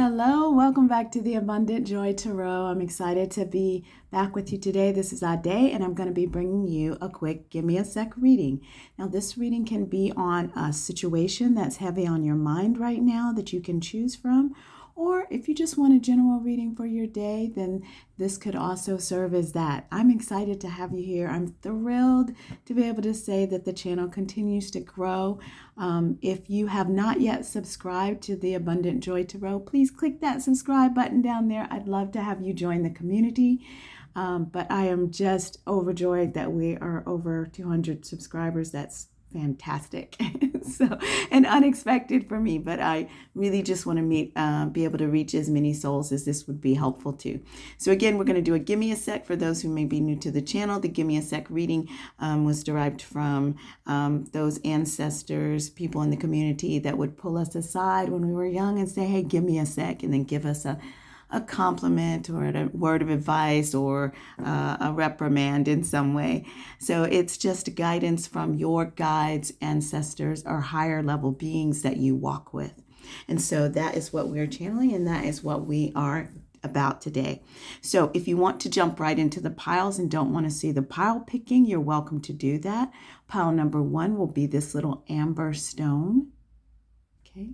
Hello, welcome back to the Abundant Joy Tarot. I'm excited to be back with you today. This is Ade, and I'm going to be bringing you a quick Give Me a Sec reading. Now, this reading can be on a situation that's heavy on your mind right now that you can choose from. Or if you just want a general reading for your day, then this could also serve as that. I'm excited to have you here. I'm thrilled to be able to say that the channel continues to grow. If you have not yet subscribed to the Abundant Joy Tarot, please click that subscribe button down there. I'd love to have you join the community. But I am just overjoyed that we are over 200 subscribers. That's fantastic. And unexpected for me, but I really just want to be able to reach as many souls as this would be helpful to. So again, we're going to do a Give Me a Sec for those who may be new to the channel. The Give Me a Sec reading was derived from those ancestors, people in the community that would pull us aside when we were young and say, hey, give me a sec, and then give us a compliment or a word of advice or a reprimand in some way. So it's just guidance from your guides, ancestors, or higher level beings that you walk with. And so that is what we're channeling, and that is what we are about today. So if you want to jump right into the piles and don't want to see the pile picking, you're welcome to do that. Pile number 1 will be this little amber stone. Okay.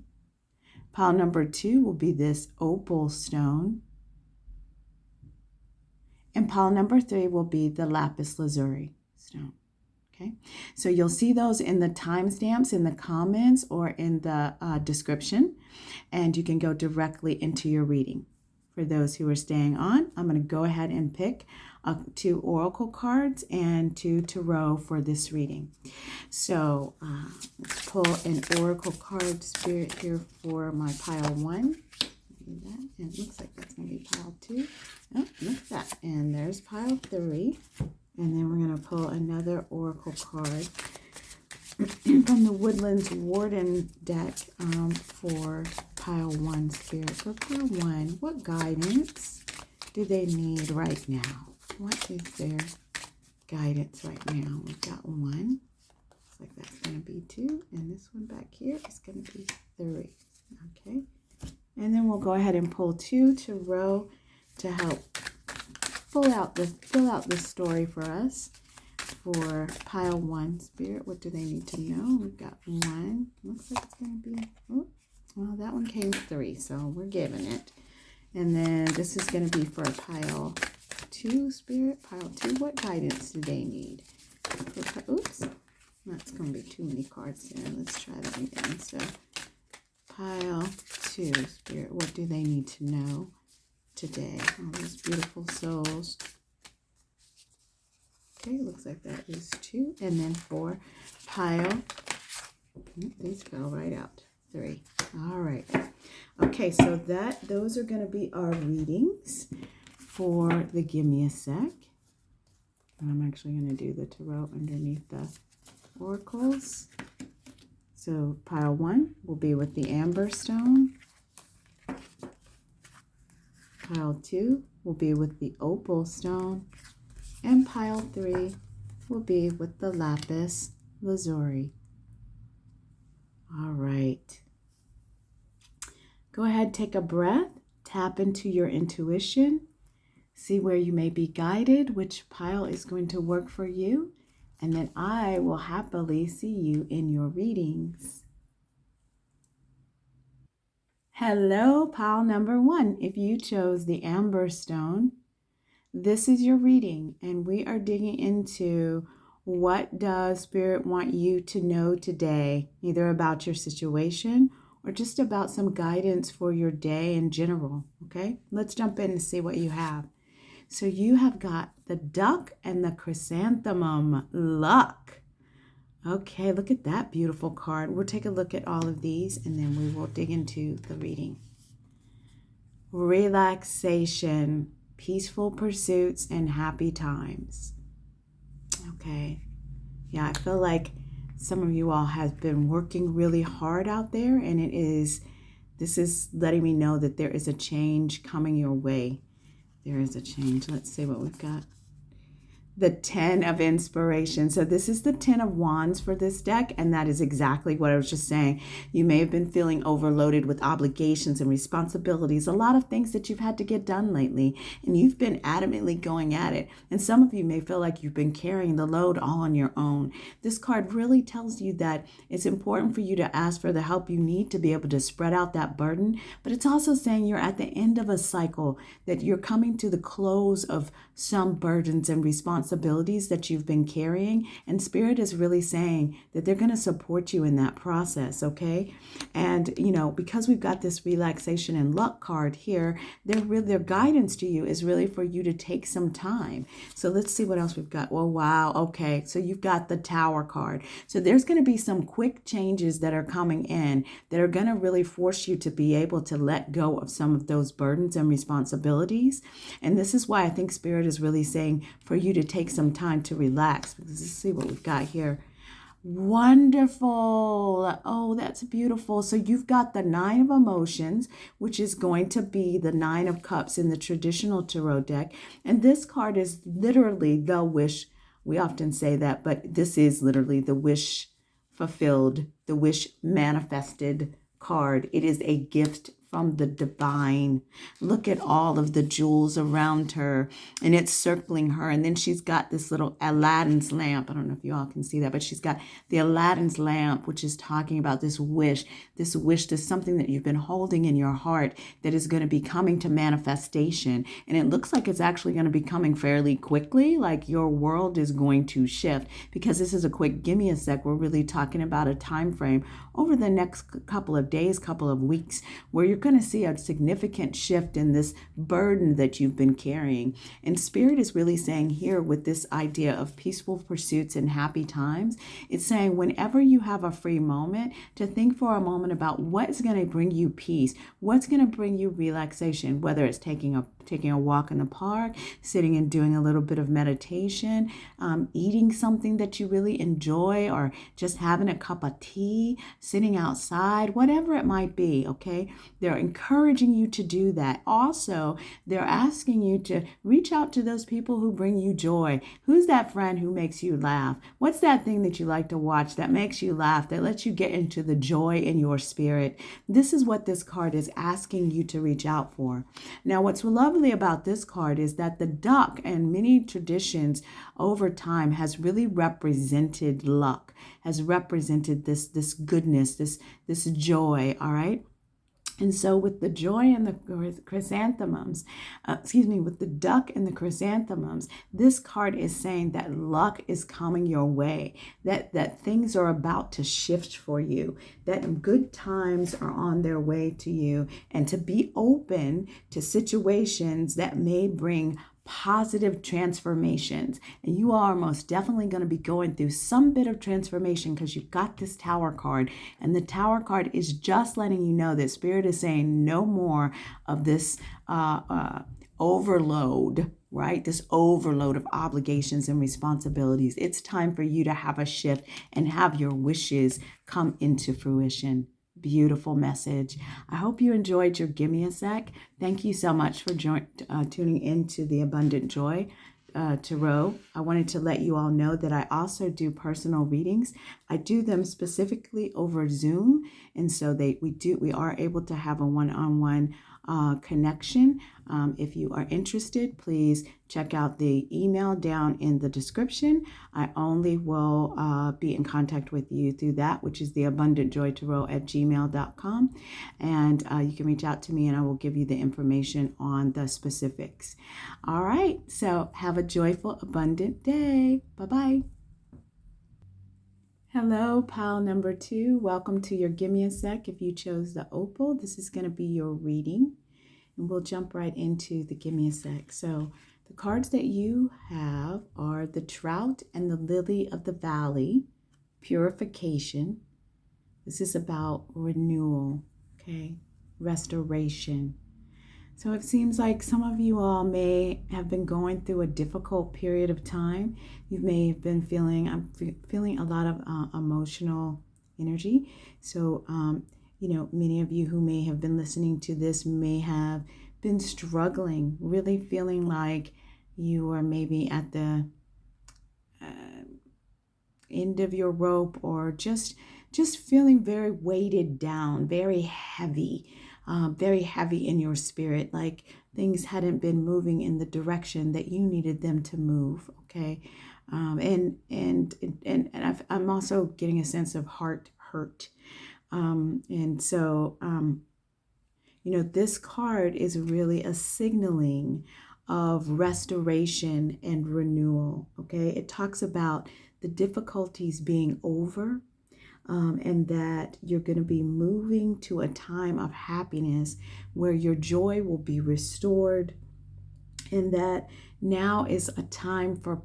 Pile number 2 will be this opal stone. And pile number 3 will be the Lapis Lazuli stone. Okay, so you'll see those in the timestamps in the comments or in the description, and you can go directly into your reading. For those who are staying on, I'm going to go ahead and pick 2 oracle cards and 2 tarot for this reading. So let's pull an oracle card, Spirit, here for my pile 1. Do that. And it looks like that's going to be pile 2. Oh, look at that. And there's pile 3. And then we're going to pull another oracle card from the Woodlands Warden deck for pile 1, Spirit. For pile 1, what guidance do they need right now? What is their guidance right now? We've got 1. Looks like that's going to be 2. And this one back here is going to be 3. Okay. And then we'll go ahead and pull 2 tarot to help fill out the story for us. For pile 1, Spirit, what do they need to know? We've got 1. Looks like it's going to be, oh, well, that one came 3, so we're giving it. And then this is going to be for pile 2, Spirit. Pile 2, what guidance do they need? Oops, that's going to be too many cards there. Let's try that again. So pile 2, Spirit, what do they need to know today? All those beautiful souls. Okay, looks like that is 2. And then for pile, these fell right out, 3. All right. Okay, so those are going to be our readings for the Give Me a Sec. And I'm actually going to do the tarot underneath the oracles. So pile 1 will be with the amber stone. Pile 2 will be with the opal stone. And pile 3 will be with the Lapis Lazuli. All right. Go ahead, take a breath, tap into your intuition, see where you may be guided, which pile is going to work for you, and then I will happily see you in your readings. Hello, pile number 1. If you chose the amber stone, this is your reading, and we are digging into what does Spirit want you to know today, either about your situation or just about some guidance for your day in general, okay? Let's jump in and see what you have. So you have got the duck and the chrysanthemum, luck. Okay, look at that beautiful card. We'll take a look at all of these, and then we will dig into the reading. Relaxation, peaceful pursuits, and happy times. Okay. Yeah, I feel like some of you all have been working really hard out there, and this is letting me know that there is a change coming your way. There is a change. Let's see what we've got. the 10 of inspiration. So this is the 10 of wands for this deck, and that is exactly what I was just saying. You may have been feeling overloaded with obligations and responsibilities, a lot of things that you've had to get done lately, and you've been adamantly going at it. And some of you may feel like you've been carrying the load all on your own. This card really tells you that it's important for you to ask for the help you need to be able to spread out that burden, but it's also saying you're at the end of a cycle, that you're coming to the close of some burdens and responsibilities that you've been carrying, and Spirit is really saying that they're going to support you in that process, okay? And because we've got this relaxation and luck card here, their guidance to you is really for you to take some time. So let's see what else we've got. Oh wow, okay, so you've got the Tower card. So there's going to be some quick changes that are coming in that are going to really force you to be able to let go of some of those burdens and responsibilities. And this is why I think Spirit is really saying for you to take some time to relax, because let's see what we've got here. Wonderful. Oh, that's beautiful. So you've got the 9 of emotions, which is going to be the 9 of cups in the traditional tarot deck. And this card is literally the wish. We often say that, but this is literally the wish fulfilled, the wish manifested card. It is a gift from the divine. Look at all of the jewels around her, and it's circling her. And then she's got this little Aladdin's lamp. I don't know if you all can see that, but she's got the Aladdin's lamp, which is talking about this wish, this something that you've been holding in your heart that is going to be coming to manifestation. And it looks like it's actually going to be coming fairly quickly, like your world is going to shift, because this is a quick gimme a sec. We're really talking about a time frame over the next couple of days, couple of weeks, where you're going to see a significant shift in this burden that you've been carrying. And Spirit is really saying here, with this idea of peaceful pursuits and happy times, it's saying whenever you have a free moment, to think for a moment about what's going to bring you peace, what's going to bring you relaxation, whether it's taking a walk in the park, sitting and doing a little bit of meditation, eating something that you really enjoy, or just having a cup of tea, sitting outside, whatever it might be, okay? They're encouraging you to do that. Also, they're asking you to reach out to those people who bring you joy. Who's that friend who makes you laugh? What's that thing that you like to watch that makes you laugh, that lets you get into the joy in your spirit? This is what this card is asking you to reach out for. Now, what's lovely about this card is that the duck and many traditions over time has really represented luck, has represented this goodness, this joy, all right? And so with the joy and the chrysanthemums, with the duck and the chrysanthemums, this card is saying that luck is coming your way, that things are about to shift for you, that good times are on their way to you, and to be open to situations that may bring positive transformations. And you are most definitely going to be going through some bit of transformation, because you've got this Tower card, and the Tower card is just letting you know that Spirit is saying no more of this overload, right? This overload of obligations and responsibilities. It's time for you to have a shift and have your wishes come into fruition. Beautiful message. I hope you enjoyed your Gimme a Sec. Thank you so much for tuning into the Abundant Joy Tarot. I wanted to let you all know that I also do personal readings. I do them specifically over Zoom, and so we are able to have a one-on-one connection. If you are interested, please check out the email down in the description. I only will be in contact with you through that, which is the abundantjoytarot@gmail.com. And you can reach out to me and I will give you the information on the specifics. All right, so have a joyful, abundant day. Bye-bye. Hello, pile number 2. Welcome to your Gimme a Sec. If you chose the Opal, this is going to be your reading. And we'll jump right into the Gimme a Sec. So the cards that you have are the Trout and the Lily of the Valley, purification. This is about renewal, okay? Restoration. So it seems like some of you all may have been going through a difficult period of time. You may have been I'm feeling a lot of emotional energy. So, many of you who may have been listening to this may have been struggling, really feeling like you are maybe at the end of your rope, or just feeling very weighted down, very heavy in your spirit, like things hadn't been moving in the direction that you needed them to move. Okay. I'm also getting a sense of heart hurt. And so, this card is really a signaling of restoration and renewal. Okay. It talks about the difficulties being over, and that you're going to be moving to a time of happiness where your joy will be restored, and that now is a time for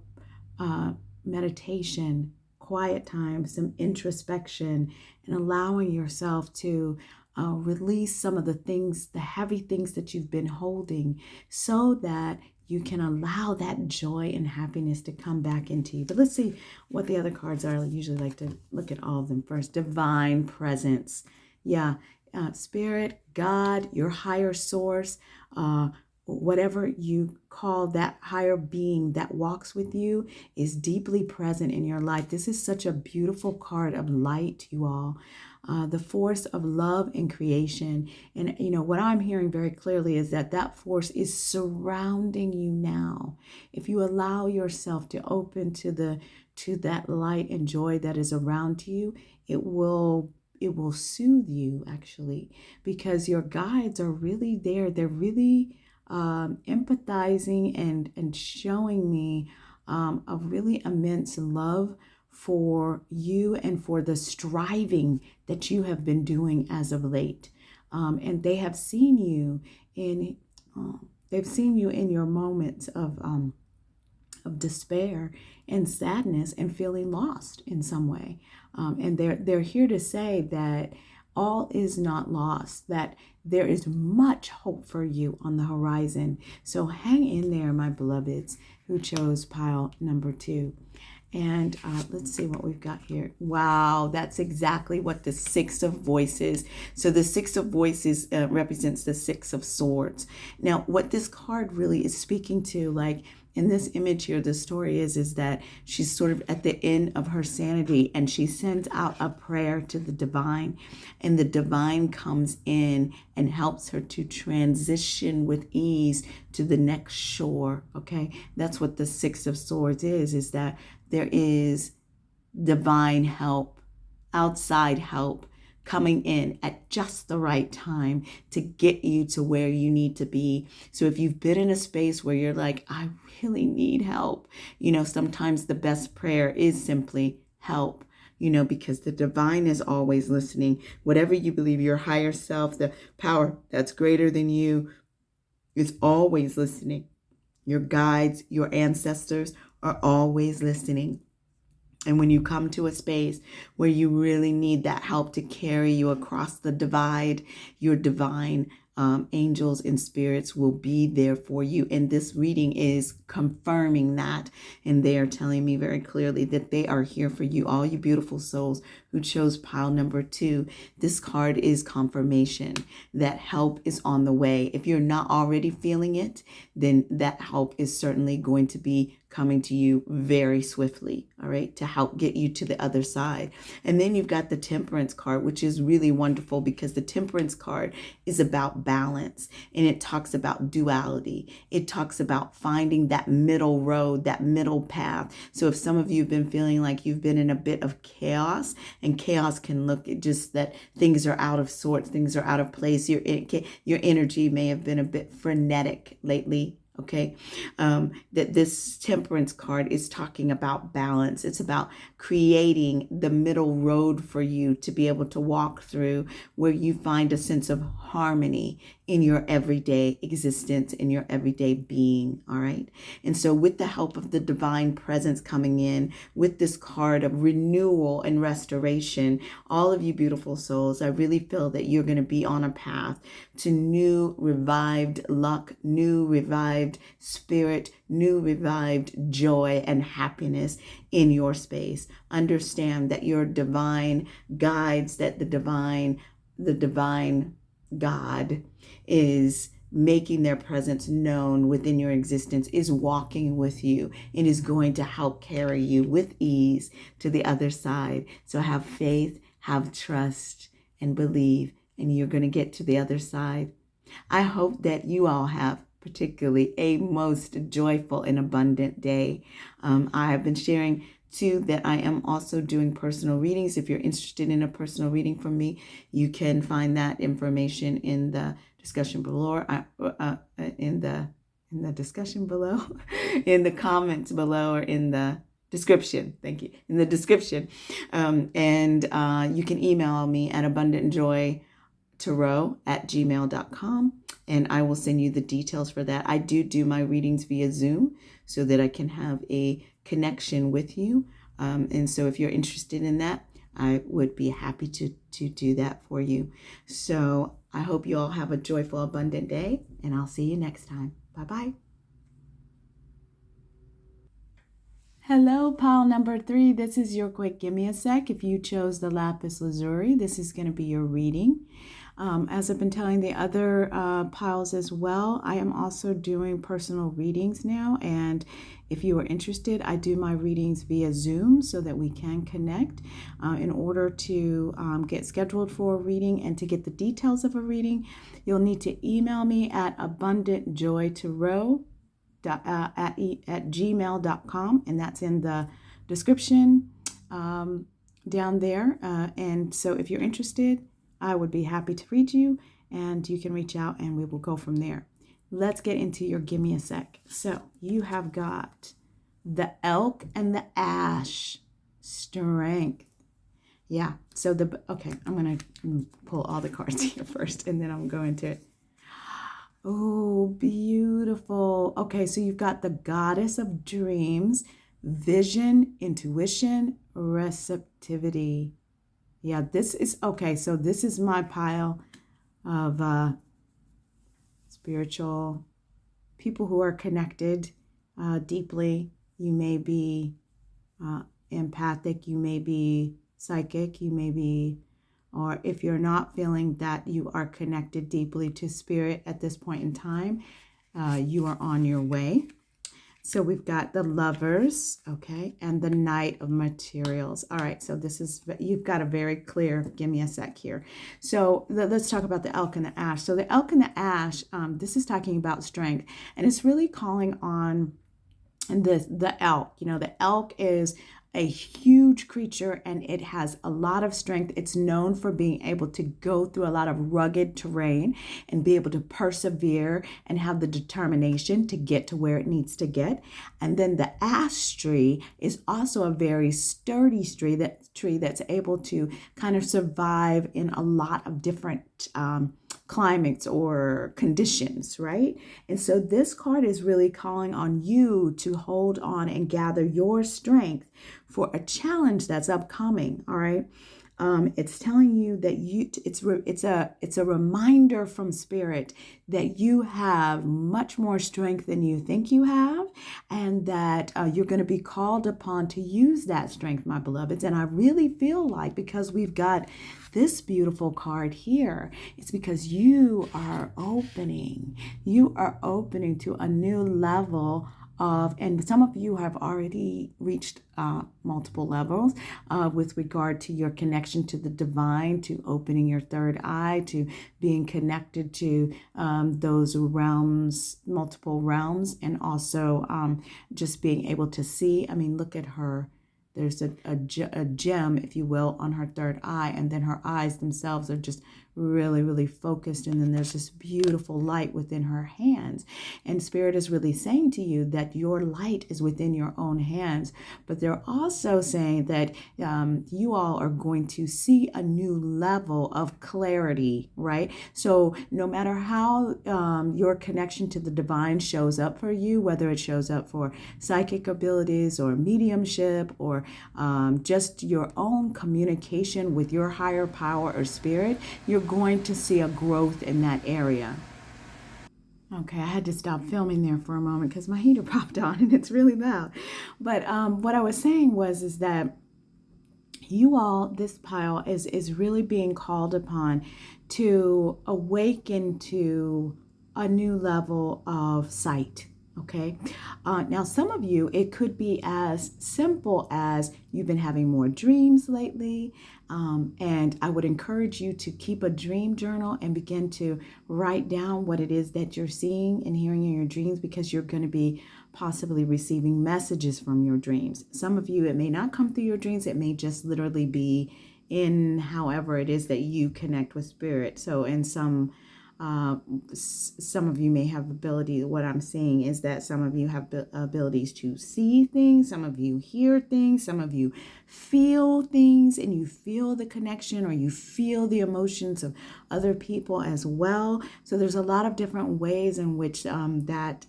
meditation, quiet time, some introspection, and allowing yourself to release some of the things, the heavy things that you've been holding, so that you can allow that joy and happiness to come back into you. But let's see what the other cards are. I usually like to look at all of them first. Divine presence. Yeah. Spirit, God, your higher source, whatever you call that higher being that walks with you, is deeply present in your life. This is such a beautiful card of light, you all. The force of love and creation. And what I'm hearing very clearly is that force is surrounding you now. If you allow yourself to open to that light and joy that is around you, it will soothe you, actually, because your guides are really there. They're really empathizing and showing me a really immense love for you and for the striving that you have been doing as of late. And they have seen you in your moments of despair and sadness and feeling lost in some way. And they're here to say that all is not lost, that there is much hope for you on the horizon. So hang in there, my beloveds who chose pile number 2. And let's see what we've got here. Wow, that's exactly what the Six of Voices. So the Six of Voices represents the Six of Swords. Now, what this card really is speaking to, like in this image here, the story is that she's sort of at the end of her sanity, and she sends out a prayer to the divine, and the divine comes in and helps her to transition with ease to the next shore. Okay, that's what the Six of Swords is that there is divine help, outside help, coming in at just the right time to get you to where you need to be. So if you've been in a space where you're like, I really need help, sometimes the best prayer is simply help, because the divine is always listening. Whatever you believe, your higher self, the power that's greater than you, is always listening. Your guides, your ancestors are always listening. And when you come to a space where you really need that help to carry you across the divide, your divine angels and spirits will be there for you. And this reading is confirming that. And they are telling me very clearly that they are here for you, all you beautiful souls who chose pile number 2. This card is confirmation that help is on the way. If you're not already feeling it, then that help is certainly going to be coming to you very swiftly, all right, to help get you to the other side. And then you've got the Temperance card, which is really wonderful because the Temperance card is about balance, and it talks about duality. It talks about finding that middle road, that middle path. So if some of you have been feeling like you've been in a bit of chaos, and chaos can look at just that things are out of sorts, things are out of place, your energy may have been a bit frenetic lately. Okay, that this Temperance card is talking about balance. It's about creating the middle road for you to be able to walk through, where you find a sense of harmony in your everyday existence, in your everyday being. All right. And so with the help of the divine presence coming in with this card of renewal and restoration, all of you beautiful souls, I really feel that you're going to be on a path to new revived luck, new revived spirit, new revived joy and happiness in your space. Understand that your divine guides, that the divine God is making their presence known within your existence, is walking with you, and is going to help carry you with ease to the other side. So have faith, have trust, and believe, and you're going to get to the other side. I hope that you all have particularly a most joyful and abundant day. I have been sharing too that I am also doing personal readings. If you're interested in a personal reading from me, you can find that information in the discussion below, in the discussion below, in the comments below, or in the description. Thank you. In the description. And you can email me at abundantjoytarot@gmail.com, and I will send you the details for that. I do my readings via Zoom so that I can have a connection with you. And so if you're interested in that, I would be happy to do that for you. So I hope you all have a joyful, abundant day, and I'll see you next time. Bye-bye. Hello, pile number 3. This is your quick Gimme a Sec. If you chose the Lapis Lazuli, this is going to be your reading. As I've been telling the other piles as well, I am also doing personal readings now. And if you are interested, I do my readings via Zoom so that we can connect. In order to get scheduled for a reading and to get the details of a reading, you'll need to email me at abundantjoytarot@gmail.com, and that's in the description down there. And so if you're interested, I would be happy to read you, and you can reach out and we will go from there. Let's get into your Gimme a Sec. So you have got the Elk and the Ash. Strength. Yeah. So I'm going to pull all the cards here first, and then I'm going to it. Oh, beautiful. Okay, so you've got the Goddess of Dreams, Vision, Intuition, Receptivity. Yeah, this is, okay, so this is my pile of spiritual people who are connected deeply. You may be empathic, you may be psychic, you may be, or if you're not feeling that you are connected deeply to spirit at this point in time, you are on your way. So we've got the Lovers, okay, and the Knight of Materials. All right, so you've got a very clear Gimme a Sec here. So let's talk about the Elk and the Ash. So the Elk and the Ash, this is talking about strength, and it's really calling on the elk. You know, the elk is a huge creature, and it has a lot of strength. It's known for being able to go through a lot of rugged terrain and be able to persevere and have the determination to get to where it needs to get. And then the ash tree is also a very sturdy tree that's able to kind of survive in a lot of different climates or conditions, right? And so this card is really calling on you to hold on and gather your strength for a challenge that's upcoming. All right. It's telling you that it's a reminder from spirit that you have much more strength than you think you have, and that you're going to be called upon to use that strength, my beloveds. And I really feel like, because we've got this beautiful card here, it's because you are opening to a new level of, and some of you have already reached multiple levels with regard to your connection to the divine, to opening your third eye, to being connected to those realms, multiple realms, and also just being able to see. I mean, look at her. There's a gem, if you will, on her third eye, and then her eyes themselves are just really, really focused, and then there's this beautiful light within her hands. And Spirit is really saying to you that your light is within your own hands, but they're also saying that you all are going to see a new level of clarity, right? So no matter how your connection to the divine shows up for you, whether it shows up for psychic abilities or mediumship or just your own communication with your higher power or spirit, you're going to see a growth in that area. Okay, I had to stop filming there for a moment because my heater popped on and it's really loud. But what I was saying is that you all, this pile is really being called upon to awaken to a new level of sight. Okay. Now, some of you, it could be as simple as you've been having more dreams lately. And I would encourage you to keep a dream journal and begin to write down what it is that you're seeing and hearing in your dreams, because you're going to be possibly receiving messages from your dreams. Some of you, it may not come through your dreams. It may just literally be in however it is that you connect with spirit. So in some of you may have ability. What I'm saying is that some of you have abilities to see things, some of you hear things, some of you feel things, and you feel the connection or you feel the emotions of other people as well. So there's a lot of different ways in which that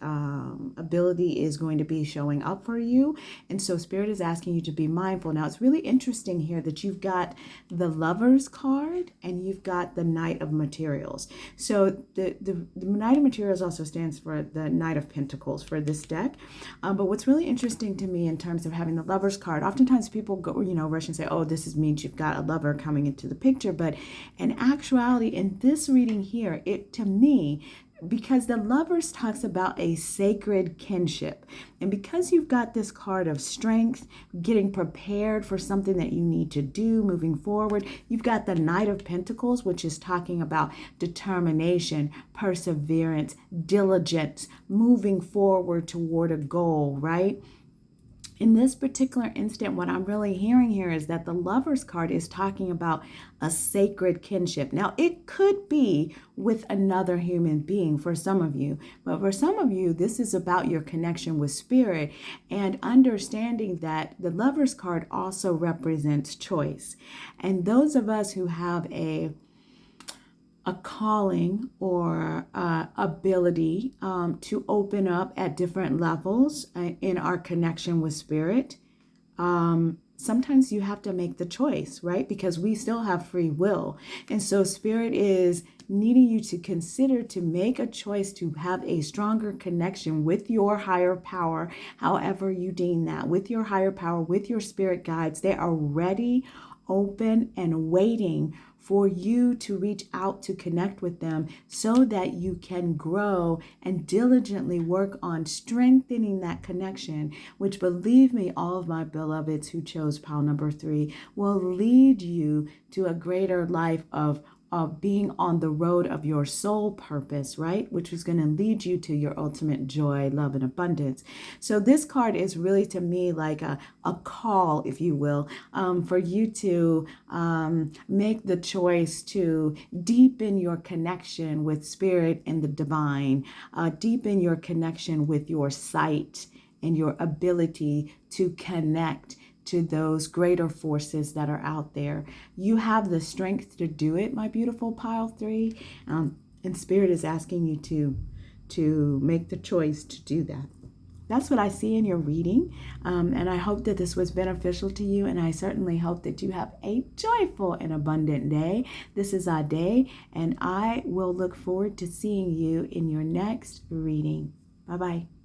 ability is going to be showing up for you. And so Spirit is asking you to be mindful. Now, it's really interesting here that you've got the Lover's card and you've got the Knight of Materials. So the Knight of Materials also stands for the Knight of Pentacles for this deck. But what's really interesting to me in terms of having the Lover's card, oftentimes people go, rush and say, oh, this means you've got a lover coming into the picture. But in actuality, in this reading here, to me, because the Lovers talks about a sacred kinship. And because you've got this card of strength, getting prepared for something that you need to do moving forward, you've got the Knight of Pentacles, which is talking about determination, perseverance, diligence, moving forward toward a goal, right? In this particular instant, what I'm really hearing here is that the Lover's card is talking about a sacred kinship. Now, it could be with another human being for some of you, but for some of you, this is about your connection with spirit and understanding that the Lover's card also represents choice. And those of us who have a calling or ability to open up at different levels in our connection with spirit, sometimes you have to make the choice, right? Because we still have free will. And so spirit is needing you to consider to make a choice to have a stronger connection with your higher power, however you deem that, with your higher power, with your spirit guides. They are ready, open, and waiting for you to reach out to connect with them so that you can grow and diligently work on strengthening that connection, which, believe me, all of my beloveds who chose pile number 3 will lead you to a greater life of being on the road of your soul purpose, right? Which is going to lead you to your ultimate joy, love, and abundance. So this card is really, to me, like a call, if you will, for you to make the choice to deepen your connection with spirit and the divine, deepen your connection with your sight and your ability to connect to those greater forces that are out there. You have the strength to do it, my beautiful pile 3. And spirit is asking you to make the choice to do that. That's what I see in your reading. And I hope that this was beneficial to you. And I certainly hope that you have a joyful and abundant day. This is Ade, and I will look forward to seeing you in your next reading. Bye-bye.